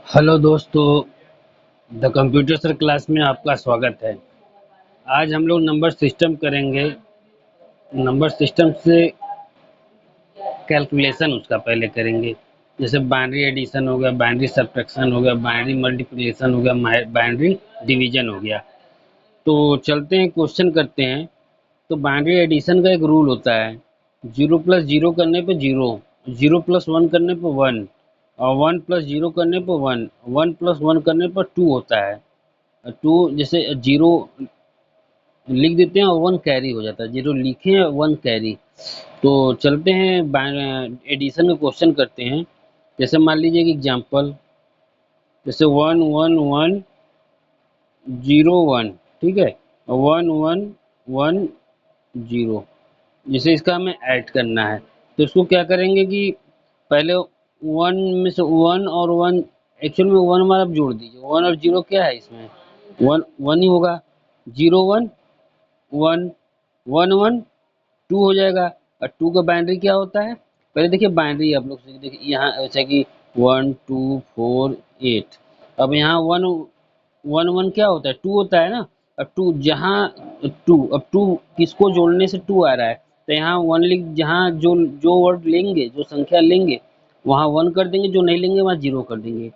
Hello दोस्तों, the computer sir class में आपका स्वागत है। आज हम लोग नंबर सिस्टम करेंगे। नंबर सिस्टम से कैलकुलेशन उसका पहले करेंगे। जैसे बाइनरी एडिशन हो गया, बाइनरी सब्ट्रैक्शन हो गया, बाइनरी मल्टीप्लिकेशन हो गया, बाइनरी डिवीजन हो गया। तो चलते हैं, क्वेश्चन करते हैं। तो बाइनरी एडिशन का एक रूल होता है, जीरो प्लस जीरो करने पे जीरो, जीरो प्लस वन करने पे वन, और वन प्लस जीरो करने पर वन, वन प्लस वन करने पर टू होता है। टू जैसे जीरो लिख देते हैं और वन कैरी हो जाता है, जीरो लिखे वन कैरी। तो चलते हैं एडिशन का क्वेश्चन करते हैं। जैसे मान लीजिए कि एग्जांपल, जैसे one one one zero one, ठीक है, वन वन वन जीरो। जैसे इसका हमें ऐड करना है, तो इसको क्या करेंगे कि पहले वन में से वन और वन, एक्चुअल में वन हमारा आप जोड़ दीजिए, वन और जीरो क्या है इसमें, वन वन ही होगा। Zero one one, one one two हो जाएगा। और टू का बाइनरी क्या होता है, पहले देखिए बाइनरी आप लोग देखिए यहाँ, जैसे कि वन टू फोर एट। अब यहाँ वन वन वन क्या होता है, टू होता है ना। अब टू जहाँ टू, अब टू किसको जोड़ने से टू आ रहा है, तो यहाँ वन लिख, जहाँ जो जो वर्ड लेंगे, जो संख्या लेंगे वहाँ वन कर देंगे, जो नहीं लेंगे वहाँ जीरो कर देंगे।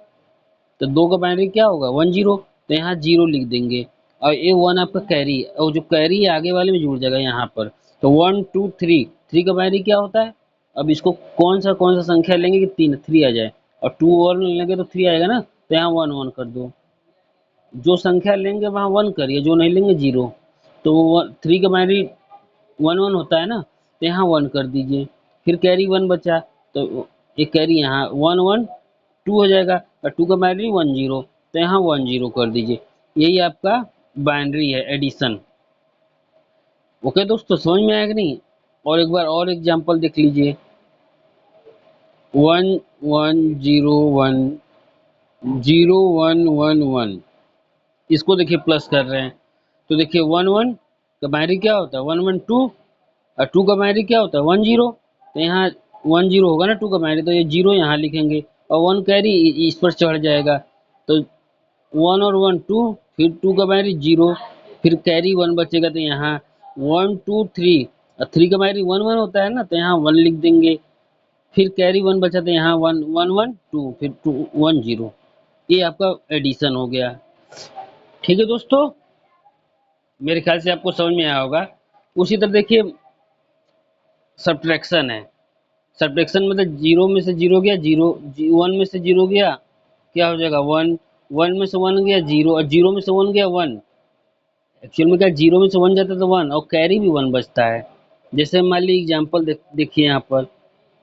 तो दो का बाइनरी क्या होगा, वन जीरो, तो यहाँ जीरो लिख देंगे। और ये वन आपका कैरी है, और जो कैरी है आगे वाले में जुड़ जाएगा यहाँ पर। तो वन टू थ्री, थ्री का बाइनरी क्या होता है। अब इसको कौन सा संख्या लेंगे कि तीन थ्री आ जाए, और टू और लेंगे तो थ्री आएगा ना, तो यहाँ वन वन कर दो। जो संख्या लेंगे वहाँ वन करिए, जो नहीं लेंगे जीरो। तो थ्री का बाइनरी वन वन होता है ना, तो यहाँ वन कर दीजिए। फिर कैरी वन बचा, तो एक कैरी यहाँ वन वन टू हो जाएगा, और टू का बाइनरी वन जीरो, तो यहाँ वन जीरो कर दीजिए। यही आपका बाइनरी है, एडिशन। ओके दोस्तों, समझ में आया कि नहीं। और एक बार और एग्जांपल देख लीजिए, one one zero one, zero one one one. इसको देखिए प्लस कर रहे हैं, तो देखिए वन वन का बाइनरी क्या होता है, वन वन टू, और टू का बाइनरी क्या होता है, वन जीरो। तो यहाँ वन जीरो होगा ना टू का बाइनरी, तो ये जीरो यहाँ लिखेंगे, और वन कैरी इस पर चढ़ जाएगा। तो वन और वन टू, फिर टू का बाइनरी जीरो, फिर कैरी वन बचेगा, तो यहाँ वन टू थ्री, और थ्री का बाइनरी वन वन होता है ना, तो यहाँ वन लिख देंगे। फिर कैरी वन बचा, तो यहाँ वन वन वन टू, फिर टू वन जीरो। ये आपका एडिशन हो गया। ठीक है दोस्तों, मेरे ख्याल से आपको समझ में आया होगा। उसी तरह देखिए सब्ट्रैक्शन है। सब्ट्रैक्शन मतलब जीरो में से जीरो गया, जीरो वन में से जीरो गया, क्या हो जाएगा वन, वन में से वन गया जीरो, और जीरो में से वन गया वन। एक्चुअल में क्या, जीरो में से वन जाता है तो वन, और कैरी भी वन बचता है। जैसे मान ली एग्जाम्पल देखिए यहाँ पर,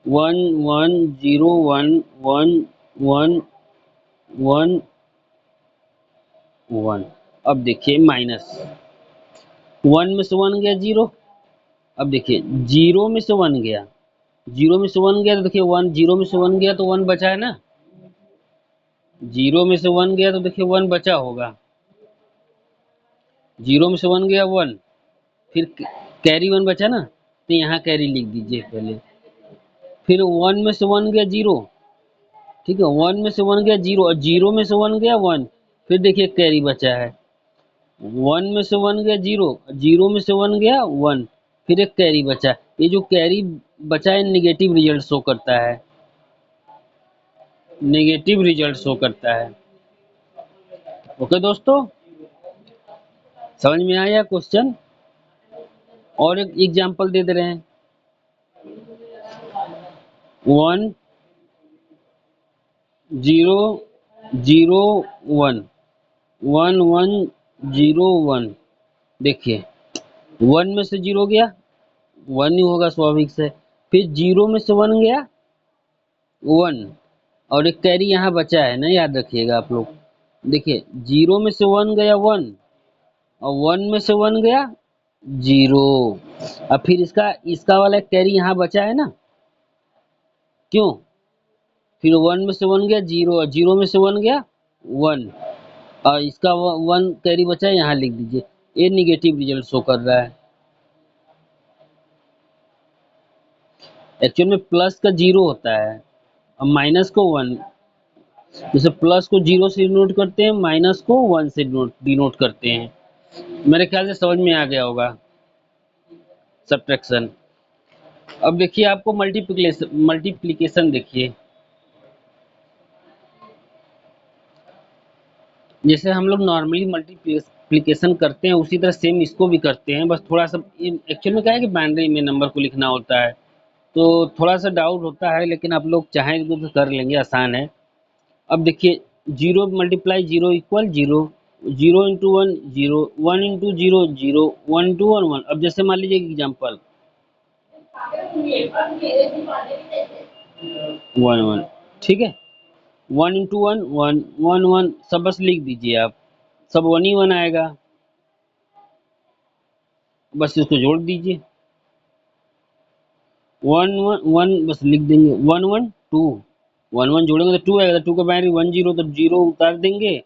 one one zero one one one one one. अब देखिए माइनस, वन में से वन गया जीरो। अब देखिए जीरो में से वन गया, जीरो में से वन गया, तो देखिए वन, जीरो में से वन गया तो वन बचा है ना, जीरो में से वन गया तो देखिए वन बचा होगा। जीरो में से वन गया वन, फिर कैरी वन बचा ना, तो यहाँ कैरी लिख दीजिए पहले। फिर वन में से वन गया जीरो, ठीक है, वन में से वन गया जीरो, और जीरो में से वन गया वन, फिर देखिए कैरी बचा है। वन में से वन गया जीरो, जीरो में से वन गया वन, फिर एक कैरी बचा। ये जो कैरी बचा है निगेटिव रिजल्ट शो करता है, नेगेटिव रिजल्ट शो करता है। ओके दोस्तों, समझ में आया क्वेश्चन। और एक एग्जांपल दे दे रहे हैं, one zero zero one, one one zero one. देखिए वन में से जीरो गया, वन ही होगा स्वाभाविक से। फिर जीरो में से वन गया वन, और एक कैरी यहाँ बचा है ना, याद रखिएगा आप लोग। देखिए जीरो में से वन गया वन, और वन में से वन गया जीरो। अब फिर इसका इसका वाला कैरी यहाँ बचा है ना, क्यों, फिर वन में से वन गया जीरो, और जीरो में से वन गया वन, और इसका वन कैरी बचा है, यहाँ लिख दीजिए। ये निगेटिव रिजल्ट शो कर रहा है। एक्चुअल में प्लस का जीरो होता है, और माइनस को वन, जैसे प्लस को 0 से डिनोट करते हैं, माइनस को 1 से डिनोट करते हैं। मेरे ख्याल से समझ में आ गया होगा सब्ट्रैक्शन। अब देखिए आपको मल्टीप्लिकेशन मल्टीप्लिकेशन देखिए, जैसे हम लोग नॉर्मली मल्टीप्लिकेशन करते हैं उसी तरह सेम इसको भी करते हैं, बस थोड़ा सा एक्चुअल में क्या है कि बाइनरी में नंबर को लिखना होता है, तो थोड़ा सा डाउट होता है, लेकिन आप लोग चाहें तो कर लेंगे, आसान है। अब देखिए, 0 × 0 = 0, 0 × 1 0, 1 × 0 0, 1 × 1 1। अब जैसे मान लीजिए एग्जाम्पल 1 1, ठीक है, 1 × 1 1 1 1, सब बस लिख दीजिए आप, सब 1 ही 1 आएगा, बस इसको जोड़ दीजिए, 1 1 1 बस लिख देंगे, 1 1 2, 1 1 जोड़ेंगे तो 2 आएगा, तो 2 का बाइनरी 1 0, तो 0 उतार देंगे,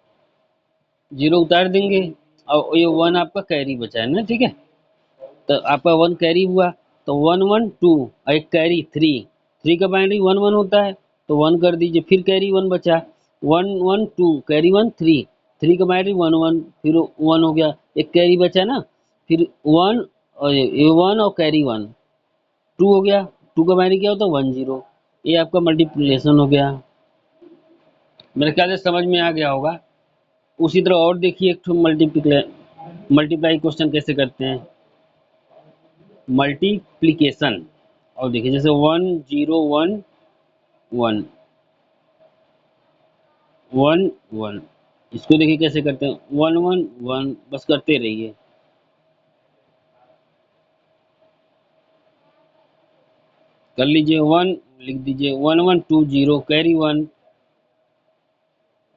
0 उतार देंगे, और ये 1 आपका कैरी बचा है ना, ठीक है, तो आपका 1 कैरी हुआ, तो 1 1 2, और एक कैरी 3, 3 का बाइनरी 1 1 होता है, तो 1 कर दीजिए, फिर कैरी 1 बचा, 1 1 2 कैरी 1 3, 3 का बाइनरी 1 1, फिर 1 हो गया, एक कैरी बचा ना, फिर 1, और ये 1 और कैरी 1, 2 हो गया, 2 का बाइनरी क्या होता है 1 0। ये आपका मल्टीप्लिकेशन हो गया। मेरे ख्याल से समझ में आ गया होगा। उसी तरह और देखिए, एक मल्टीप्लाई क्वेश्चन कैसे करते हैं, मल्टीप्लिकेशन। और देखिए जैसे 1 0 1 1 1 1, इसको देखिए कैसे करते हैं, 1 1 1, बस करते रहिए, कर लीजिए, 1 लिख दीजिए, 1 1 2 0 कैरी 1,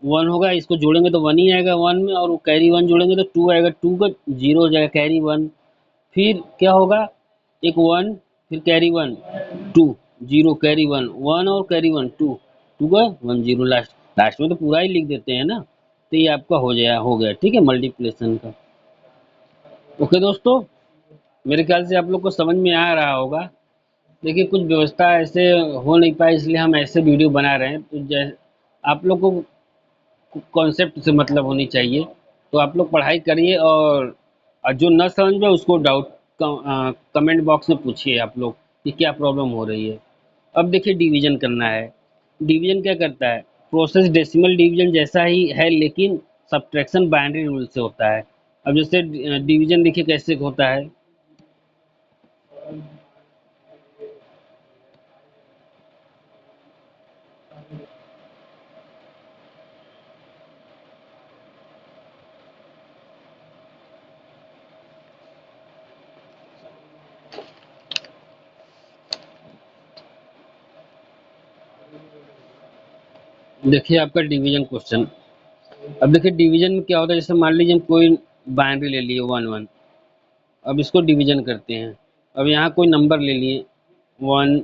1 होगा, इसको जोड़ेंगे तो 1 ही आएगा 1 में, और वो कैरी 1 जोड़ेंगे तो 2 आएगा, 2 का 0 हो जाएगा, कैरी 1, फिर क्या होगा, एक 1, फिर कैरी 1 2, 0 कैरी 1 1, और कैरी 1 2, 2 का 1 0, लास्ट लास्ट में तो पूरा ही लिख देते हैं ना, तो ये आपका हो गया, ठीक है, मल्टीप्लिकेशन का। ओके दोस्तों, मेरे ख्याल से आप लोग को समझ में आ रहा होगा। देखिए कुछ व्यवस्था ऐसे हो नहीं पाई, इसलिए हम ऐसे वीडियो बना रहे हैं, तो जैसे आप लोग को कॉन्सेप्ट से मतलब होनी चाहिए, तो आप लोग पढ़ाई करिए, और जो न समझ में उसको डाउट कमेंट बॉक्स में पूछिए आप लोग कि क्या प्रॉब्लम हो रही है। अब देखिए डिवीजन करना है। डिवीजन क्या करता है, प्रोसेस डेसिमल डिवीजन जैसा ही है, लेकिन सब्ट्रैक्शन बाइनरी रूल से होता है। अब जैसे डिवीजन देखिए कैसे होता है, देखिए आपका डिवीजन क्वेश्चन। अब देखिए डिवीजन में क्या होता है, जैसे मान लीजिए हम कोई बाइनरी ले लिए 1 1, अब इसको डिवीजन करते हैं। अब यहाँ कोई नंबर ले लिए 1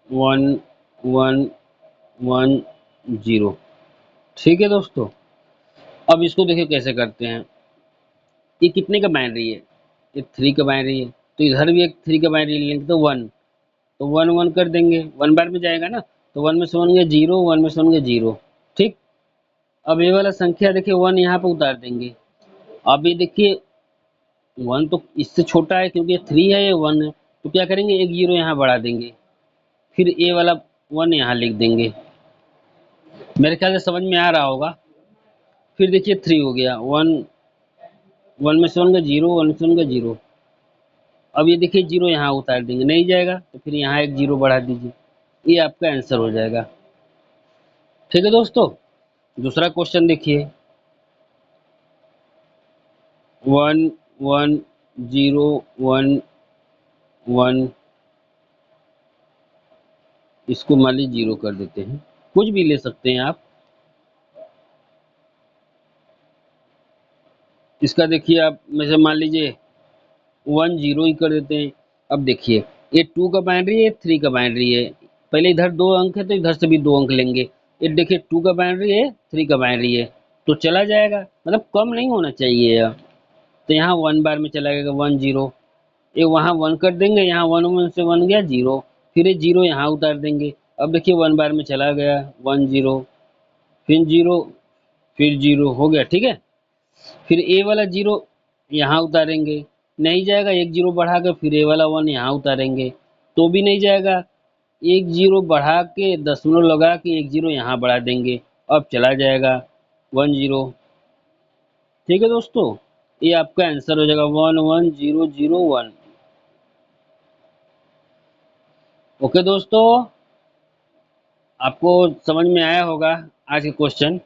1 1 1 0, ठीक है दोस्तों। अब इसको देखिए कैसे करते हैं, ये कितने का बाइनरी है, ये 3 का बाइनरी है, तो इधर भी एक 3 का बाइनरी लेंगे, तो 1, तो 1 1 कर देंगे, 1 बार में जाएगा ना, तो 1 में से 1 गया 0, 1 में से 1 गया 0, ठीक। अब ये वाला संख्या देखिए 1 यहाँ पे उतार देंगे। अब ये देखिए 1 तो इससे छोटा है, क्योंकि ये 3 है, ये 1 है, तो क्या करेंगे, एक 0 यहाँ बढ़ा देंगे, फिर ये वाला 1 यहाँ लिख देंगे। मेरे ख्याल से समझ में आ रहा होगा। फिर देखिए 3 हो गया, 1 1 में से 1 का 0, 1 में से 1 का 0। अब ये देखिए 0 यहाँ उतार देंगे, नहीं जाएगा, तो फिर यहाँ एक 0 बढ़ा दीजिए, ये आपका आंसर हो जाएगा। ठीक है दोस्तों, दूसरा क्वेश्चन देखिए, 1 1 0 1 1, इसको मान लीजिए 0 कर देते हैं, कुछ भी ले सकते हैं आप। इसका देखिए आप में से मान लीजिए 1 0 ही कर देते हैं। अब देखिए ये 2 का बाइनरी है, 3 का बाइनरी है, पहले इधर 2 अंक है तो इधर से भी 2 अंक लेंगे। ये देखिए 2 का बाइनरी है, 3 का बाइनरी है, तो चला जाएगा, मतलब कम नहीं होना चाहिए यह। तो यहाँ 1 बार में चला जाएगा 1 0, ये वहाँ 1 कर देंगे, यहाँ 1 1 से 1 गया 0, फिर ये 0 यहाँ उतार देंगे। अब देखिए 1 बार में चला गया 1 0, फिर जीरो, फिर जीरो हो गया, ठीक है। फिर ए वाला जीरो यहाँ उतारेंगे, नहीं जाएगा। एक जीरो बढ़ा के फिर ए वाला वन यहाँ उतारेंगे, तो भी नहीं जाएगा। एक जीरो बढ़ा के दशमलव लगा के एक जीरो यहाँ बढ़ा देंगे, अब चला जाएगा 10। ठीक है दोस्तों, ये आपका आंसर हो जाएगा 11001। ओके दोस्तों, आपको समझ में आया होगा आज के क्वेश्चन।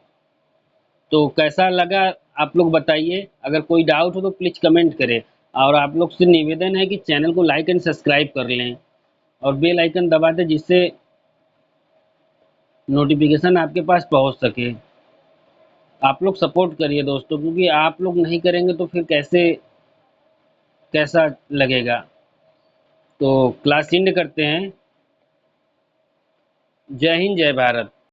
तो कैसा लगा आप लोग बताइए। अगर कोई डाउट हो तो प्लीज़ कमेंट करें। और आप लोग से निवेदन है कि चैनल को लाइक एंड सब्सक्राइब कर लें और बेल आइकन दबा दें, जिससे नोटिफिकेशन आपके पास पहुंच सके। आप लोग सपोर्ट करिए दोस्तों, क्योंकि आप लोग नहीं करेंगे तो फिर कैसा लगेगा। तो क्लास एंड करते हैं। जय हिंद, जय भारत।